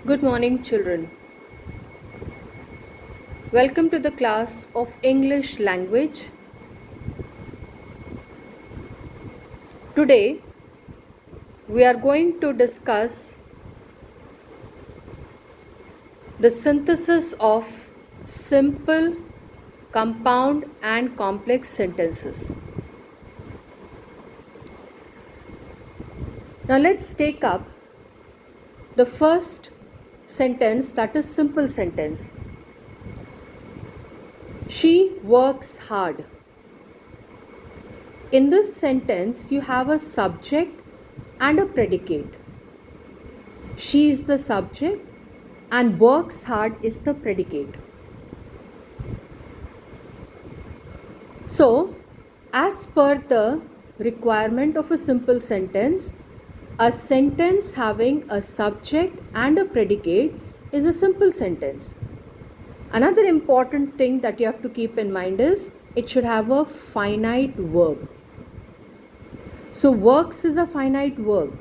Good morning, children. Welcome to the class of English language. Today, we are going to discuss the synthesis of simple, compound, and complex sentences. Now, let's take up the first sentence, that is simple sentence. She works hard. In this sentence, you have a subject and a predicate. She is the subject and works hard is the predicate. So, as per the requirement of a simple sentence, a sentence having a subject and a predicate is a simple sentence. Another important thing that you have to keep in mind is it should have a finite verb. So, works is a finite verb,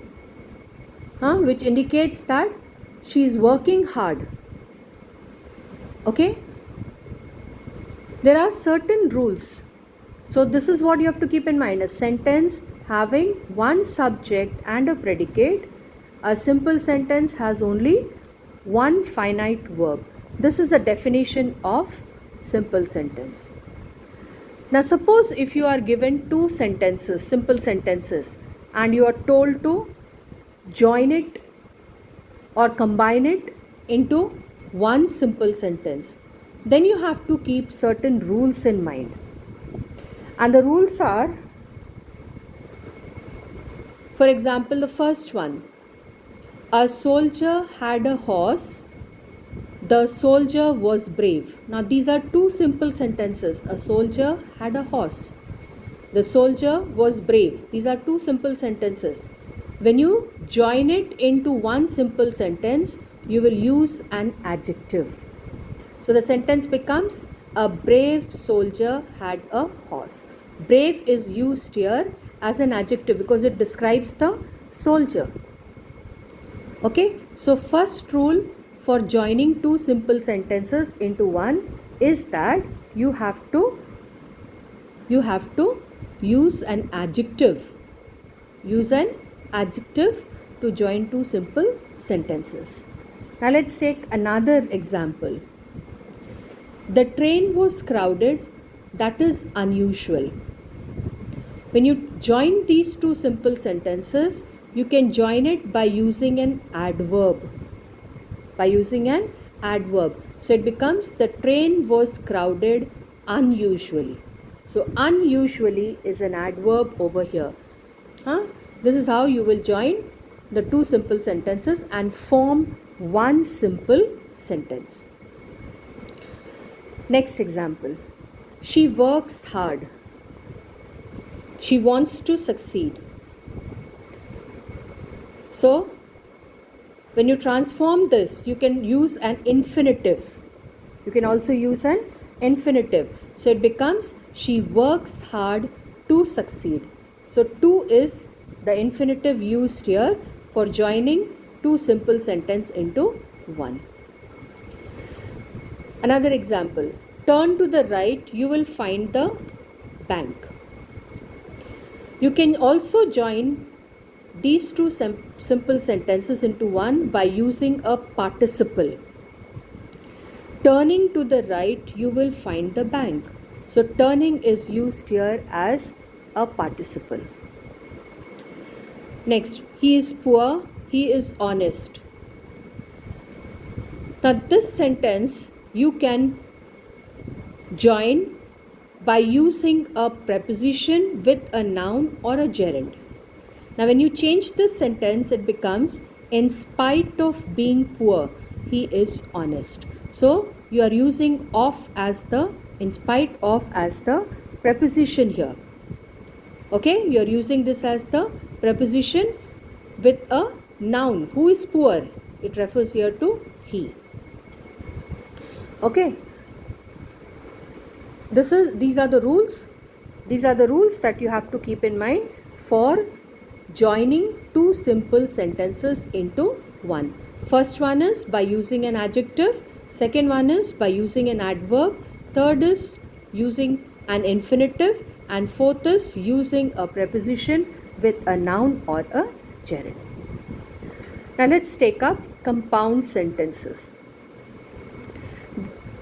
which indicates that she is working hard. Okay? There are certain rules. So, this is what you have to keep in mind. A sentence having one subject and a predicate, a simple sentence has only one finite verb. This is the definition of simple sentence. Now, suppose if you are given two sentences, simple sentences, and you are told to join it or combine it into one simple sentence, then you have to keep certain rules in mind. And the rules are, for example, the first one, a soldier had a horse, the soldier was brave. Now, these are two simple sentences. A soldier had a horse, the soldier was brave. These are two simple sentences. When you join it into one simple sentence, you will use an adjective. So, the sentence becomes a brave soldier had a horse. Brave is used here as an adjective because it describes the soldier. Okay, so first rule for joining two simple sentences into one is that you have to use an adjective. Use an adjective to join two simple sentences. Now let's take another example. The train was crowded, that is unusual. When you join these two simple sentences, you can join it by using an adverb. So it becomes the train was crowded unusually. So unusually is an adverb over here. This is how you will join the two simple sentences and form one simple sentence. Next example. She works hard. She wants to succeed. So, when you transform this, you can use an infinitive. You can also use an infinitive. So, it becomes she works hard to succeed. So, to is the infinitive used here for joining two simple sentences into one. Another example. Turn to the right, you will find the bank. You can also join these two simple sentences into one by using a participle. Turning to the right, you will find the bank. So, turning is used here as a participle. Next, he is poor, he is honest. Now, this sentence you can join by using a preposition with a noun or a gerund. Now, when you change this sentence, it becomes in spite of being poor, he is honest. So, you are using of as the, in spite of as the preposition here. Okay, you are using this as the preposition with a noun. Who is poor? It refers here to he. Okay. These are the rules. These are the rules that you have to keep in mind for joining two simple sentences into one. First one is by using an adjective, second one is by using an adverb, third is using an infinitive, and fourth is using a preposition with a noun or a gerund. Now let's take up compound sentences.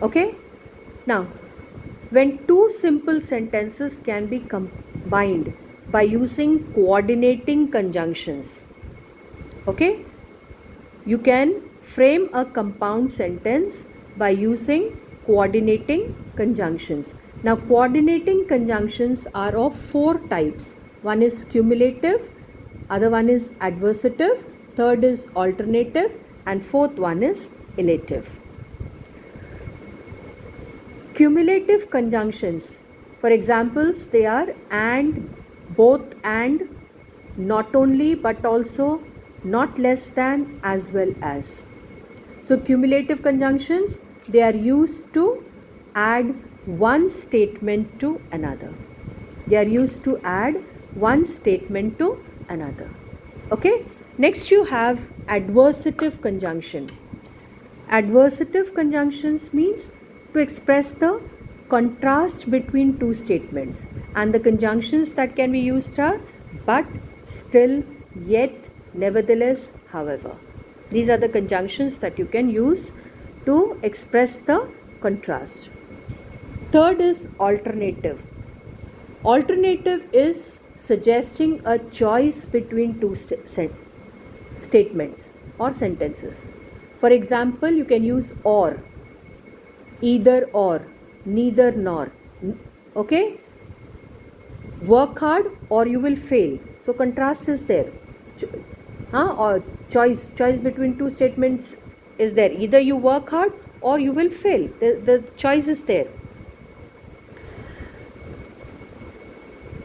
Okay? Now, when two simple sentences can be combined by using coordinating conjunctions, okay, you can frame a compound sentence by using coordinating conjunctions. Now, coordinating conjunctions are of four types. One is cumulative, other one is adversative, third is alternative, and fourth one is elative. Cumulative conjunctions, for examples, they are and, both and, not only but also, not less than, as well as. So cumulative conjunctions, they are used to add one statement to another. They are used to add one statement to another. Okay? Next you have adversative conjunction. Adversative conjunctions means to express the contrast between two statements, and the conjunctions that can be used are but, still, yet, nevertheless, however. These are the conjunctions that you can use to express the contrast. Third is alternative. Alternative is suggesting a choice between two statements or sentences. For example, you can use or, either or, neither nor. Okay? Work hard or you will fail. So contrast is there. Or choice between two statements is there. Either you work hard or you will fail. The choice is there.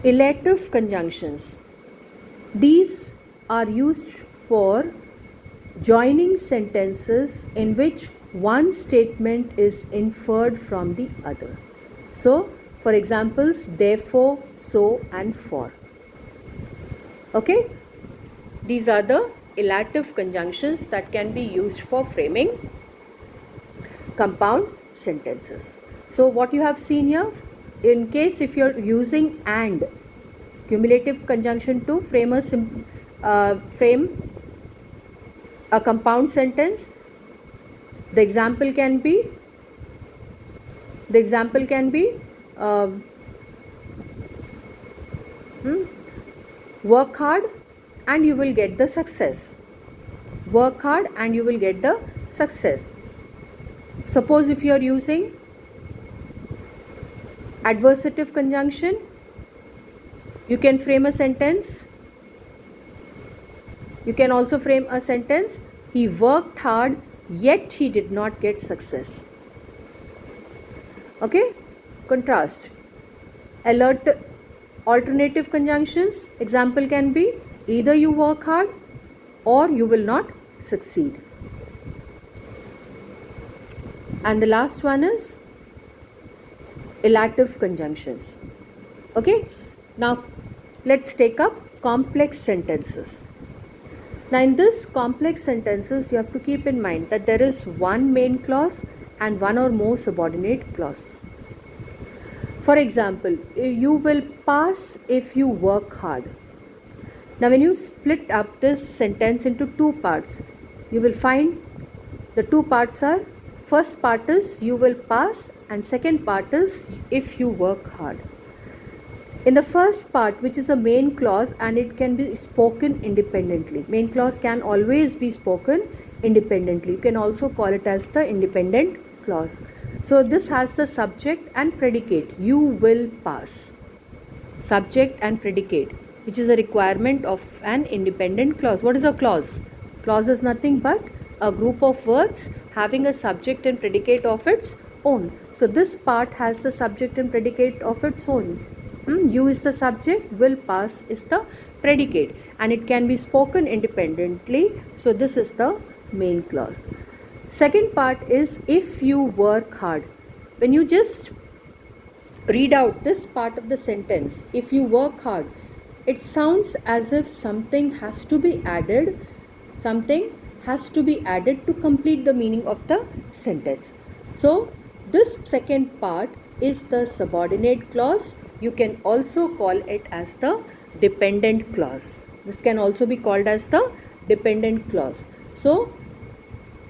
Elative conjunctions. These are used for joining sentences in which one statement is inferred from the other. So, for examples, therefore, so, and for. Okay? These are the elative conjunctions that can be used for framing compound sentences. So, what you have seen here, in case if you are using and, cumulative conjunction to frame a compound sentence, the example can be work hard and you will get the success. Work hard and you will get the success. Suppose if you are using adversative conjunction, you can frame a sentence. You can also frame a sentence, he worked hard yet he did not get success. Okay? Contrast. Alternative conjunctions, example can be either you work hard or you will not succeed. And the last one is elative conjunctions. Okay? Now let's take up complex sentences. Now in this complex sentences, you have to keep in mind that there is one main clause and one or more subordinate clause. For example, you will pass if you work hard. Now when you split up this sentence into two parts, you will find the two parts are, first part is you will pass and second part is if you work hard. In the first part, which is a main clause and it can be spoken independently. Main clause can always be spoken independently. You can also call it as the independent clause. So this has the subject and predicate. You will pass. Subject and predicate, which is a requirement of an independent clause. What is a clause? Clause is nothing but a group of words having a subject and predicate of its own. So this part has the subject and predicate of its own. You is the subject, will pass is the predicate, and it can be spoken independently. So this is the main clause. Second part is if you work hard. When you just read out this part of the sentence, if you work hard, it sounds as if something has to be added, something has to be added to complete the meaning of the sentence. So this second part is the subordinate clause. You can also call it as the dependent clause. This can also be called as the dependent clause. So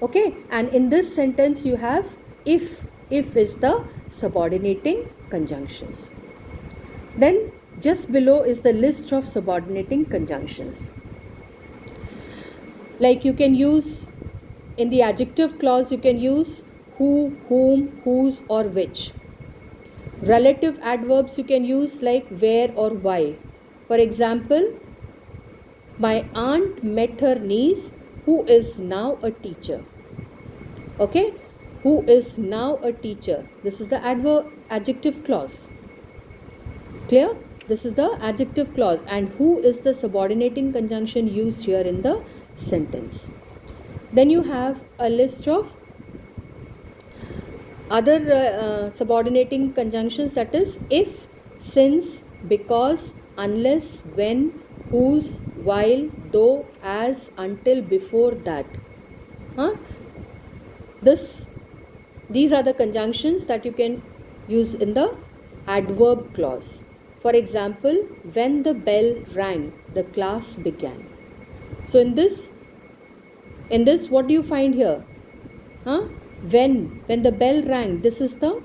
okay, and in this sentence you have if is the subordinating conjunctions. Then just below is the list of subordinating conjunctions. Like you can use in the adjective clause, you can use who, whom, whose or which. Relative adverbs you can use like where or why. For example, my aunt met her niece who is now a teacher. Okay, who is now a teacher. This is the adjective clause. Clear? This is the adjective clause, and who is the subordinating conjunction used here in the sentence. Then you have a list of other subordinating conjunctions, that is if, since, because, unless, when, whose, while, though, as, until, before, that. These are the conjunctions that you can use in the adverb clause. For example, when the bell rang, the class began. So in this what do you find here? When the bell rang, this is the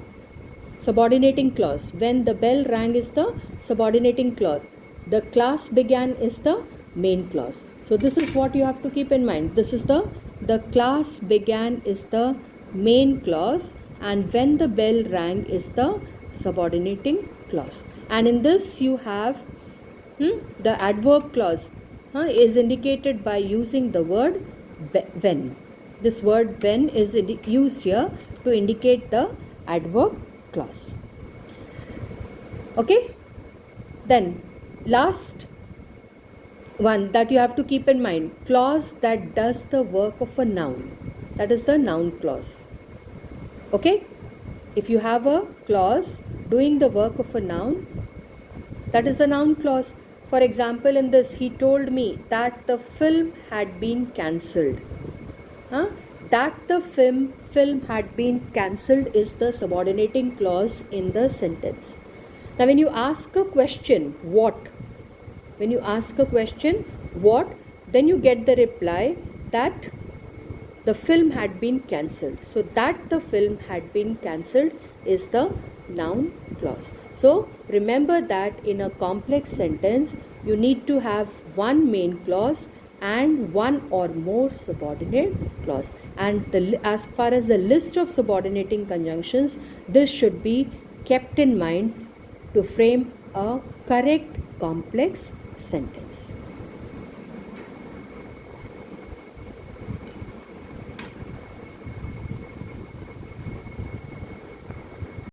subordinating clause. When the bell rang is the subordinating clause. The class began is the main clause. So this is what you have to keep in mind. This is the class began is the main clause, and when the bell rang is the subordinating clause. And in this you have the adverb clause is indicated by using the word when. This word when is used here to indicate the adverb clause. Okay, then last one that you have to keep in mind, clause that does the work of a noun, that is the noun clause. Okay, if you have a clause doing the work of a noun, that is the noun clause. For example, in this, he told me that the film had been cancelled. That the film had been cancelled is the subordinating clause in the sentence. Now when you ask a question, what? When you ask a question, what? Then you get the reply that the film had been cancelled. So that the film had been cancelled is the noun clause. So remember that in a complex sentence, you need to have one main clause and one or more subordinate clause. And as far as the list of subordinating conjunctions, this should be kept in mind to frame a correct complex sentence.